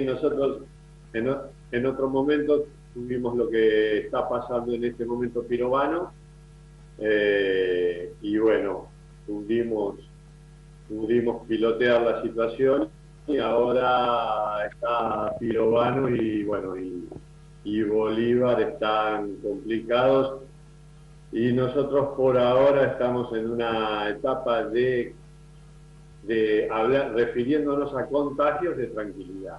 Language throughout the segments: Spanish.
nosotros en otro momento tuvimos lo que está pasando en este momento Pirovano, y bueno, pudimos, pudimos pilotear la situación y ahora está Pirovano y bueno, y Bolívar están complicados y nosotros por ahora estamos en una etapa de hablar, refiriéndonos a contagios de tranquilidad.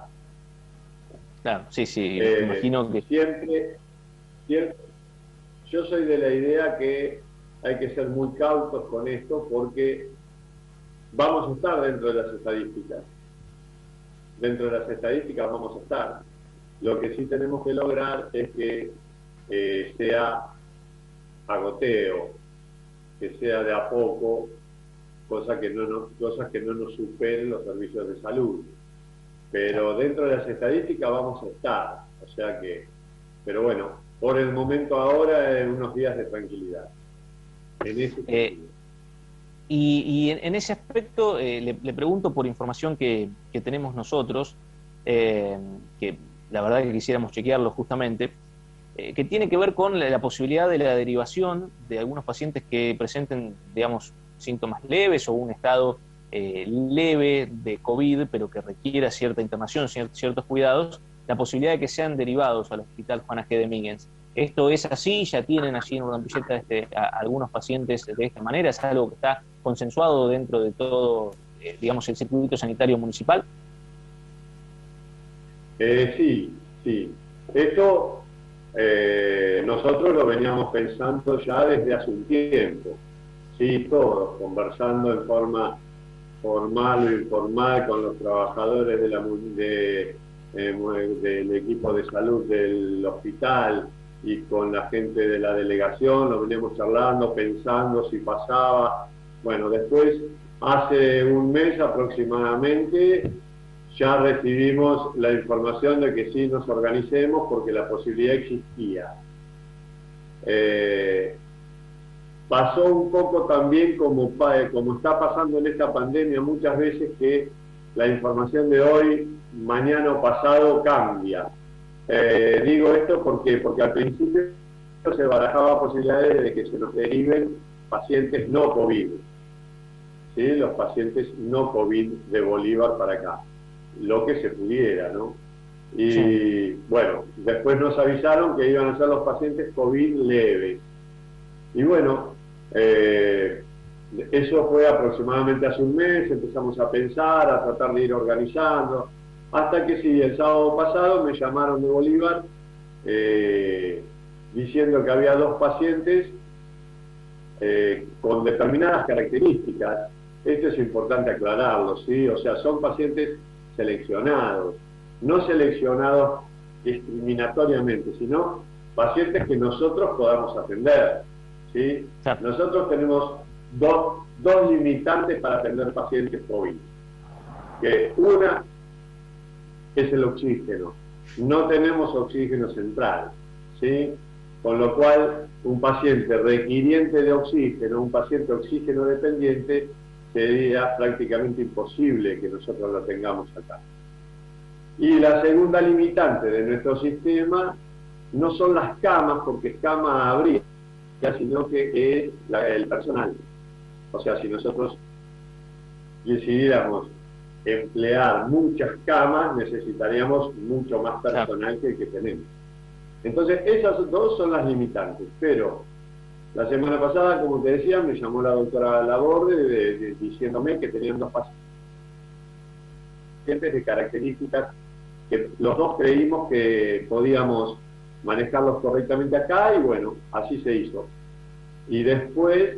Claro, sí, sí, Eh, imagino que, siempre, siempre, yo soy de la idea que hay que ser muy cautos con esto porque vamos a estar dentro de las estadísticas. Dentro de las estadísticas vamos a estar. Lo que sí tenemos que lograr es que sea a goteo, que sea de a poco, cosas que no nos superen los servicios de salud. claro. Pero dentro de las estadísticas vamos a estar. O sea que, pero bueno, por el momento ahora en unos días de tranquilidad, en ese Eh, sentido. en ese aspecto, le pregunto por información que tenemos nosotros, eh, que la verdad que quisiéramos chequearlo justamente, que tiene que ver con la posibilidad de la derivación de algunos pacientes que presenten, digamos, síntomas leves o un estado leve de COVID, pero que requiera cierta internación, ciertos cuidados, la posibilidad de que sean derivados al Hospital Juana G. Domínguez. ¿Esto es así? ¿Ya tienen allí en Urdapilleta algunos pacientes de esta manera? ¿Es algo que está consensuado dentro de todo, digamos, el circuito sanitario municipal? Sí, sí. Esto nosotros lo veníamos pensando ya desde hace un tiempo. Sí, todos, conversando en forma formal o informal con los trabajadores del equipo de salud del hospital y con la gente de la delegación, lo veníamos charlando, pensando si pasaba. Bueno, después, hace un mes aproximadamente, ya recibimos la información de que sí nos organicemos porque la posibilidad existía. Eh, Pasó un poco también como está pasando en esta pandemia muchas veces que la información de hoy, mañana o pasado cambia. Digo esto porque al principio se barajaba posibilidades de que se nos deriven pacientes no COVID, ¿sí? Los pacientes no COVID de Bolívar para acá, lo que se pudiera, ¿no? Sí, Y bueno, después nos avisaron que iban a ser los pacientes COVID leves. Y bueno, eh, eso fue aproximadamente hace un mes, empezamos a pensar, a tratar de ir organizando, hasta que sí, el sábado pasado me llamaron de Bolívar eh, diciendo que había dos pacientes con determinadas características. Esto es importante aclararlo, ¿sí? O sea, son pacientes seleccionados, no seleccionados discriminatoriamente, sino pacientes que nosotros podamos atender, ¿sí? claro. Nosotros tenemos dos limitantes para atender pacientes COVID. Que una es el oxígeno. No tenemos oxígeno central, ¿sí? Con lo cual, un paciente requiriente de oxígeno, un paciente oxígeno dependiente, sería prácticamente imposible que nosotros lo tengamos acá. Y la segunda limitante de nuestro sistema no son las camas, porque camas habría, sino que es el personal. O sea, si nosotros decidiéramos emplear muchas camas, necesitaríamos mucho más Claro. personal que el que tenemos. Entonces, esas dos son las limitantes, pero la semana pasada, como te decía, me llamó la doctora Laborde diciéndome que tenían dos pacientes de características que los dos creímos que podíamos manejarlos correctamente acá y bueno, así se hizo. Y después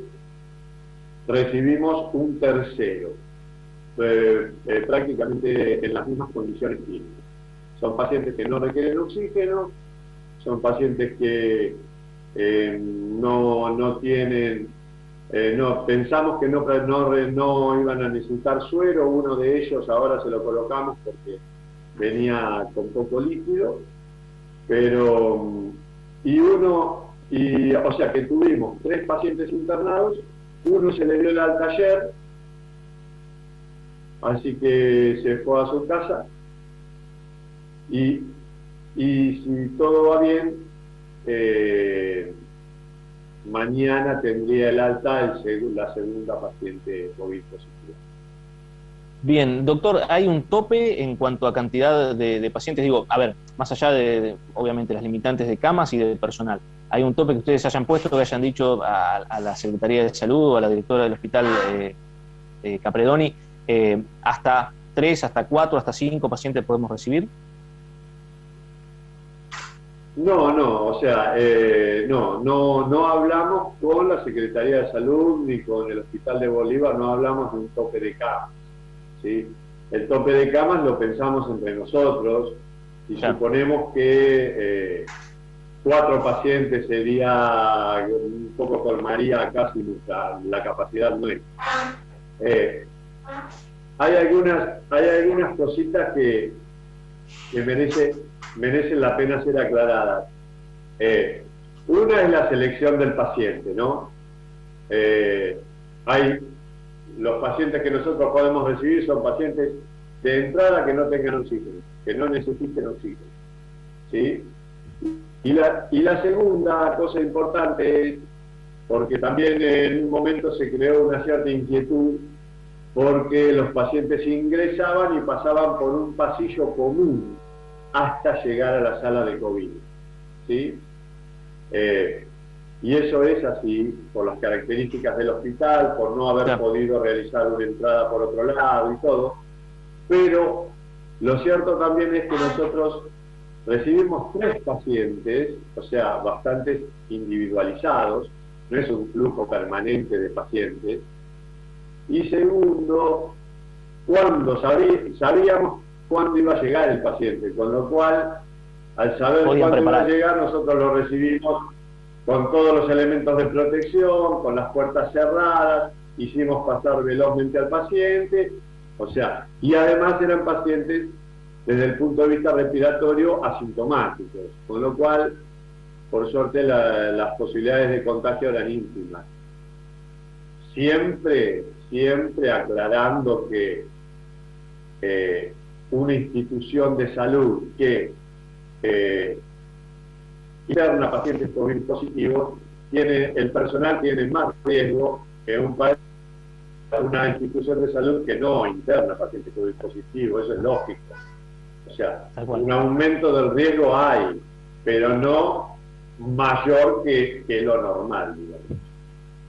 recibimos un tercero, prácticamente en las mismas condiciones clínicas. Son pacientes que no requieren oxígeno, son pacientes que no tienen, no, pensamos que no iban a necesitar suero, uno de ellos ahora se lo colocamos porque venía con poco líquido, pero, o sea que tuvimos tres pacientes internados, uno se le dio el alta ayer, así que se fue a su casa, Y, y si todo va bien, mañana tendría el alta la segunda paciente COVID positiva. Bien, doctor, ¿hay un tope en cuanto a cantidad de pacientes? Digo, a ver, más allá obviamente, las limitantes de camas y de personal, ¿hay un tope que ustedes hayan puesto, que hayan dicho a la Secretaría de Salud o a la directora del hospital Capredoni, hasta 3, hasta 4, hasta 5 pacientes podemos recibir? No, o sea, no hablamos con la Secretaría de Salud ni con el Hospital de Bolívar, no hablamos de un tope de camas, ¿sí? El tope de camas lo pensamos entre nosotros y claro, suponemos que 4 pacientes sería un poco colmaría casi la capacidad nuestra. Hay algunas cositas que merecen la pena ser aclaradas. Una es la selección del paciente, ¿no? Los pacientes que nosotros podemos recibir son pacientes de entrada que no tengan oxígeno, que no necesiten oxígeno, ¿sí? Y la segunda cosa importante es, porque también en un momento se creó una cierta inquietud, porque los pacientes ingresaban y pasaban por un pasillo común hasta llegar a la sala de COVID, ¿sí? Y eso es así, por las características del hospital, por no haber podido realizar una entrada por otro lado y todo, pero lo cierto también es que nosotros recibimos 3 pacientes, o sea, bastante individualizados, no es un flujo permanente de pacientes, y segundo, cuando sabíamos cuándo iba a llegar el paciente, con lo cual, al saber cuándo iba a llegar, nosotros lo recibimos con todos los elementos de protección, con las puertas cerradas, hicimos pasar velozmente al paciente, o sea, y además eran pacientes desde el punto de vista respiratorio asintomáticos, con lo cual, por suerte, las posibilidades de contagio eran ínfimas. Siempre aclarando que una institución de salud que interna pacientes COVID positivos, el personal tiene más riesgo que una institución de salud que no interna pacientes COVID positivos, eso es lógico. O sea, un aumento del riesgo hay, pero no mayor que lo normal, digamos.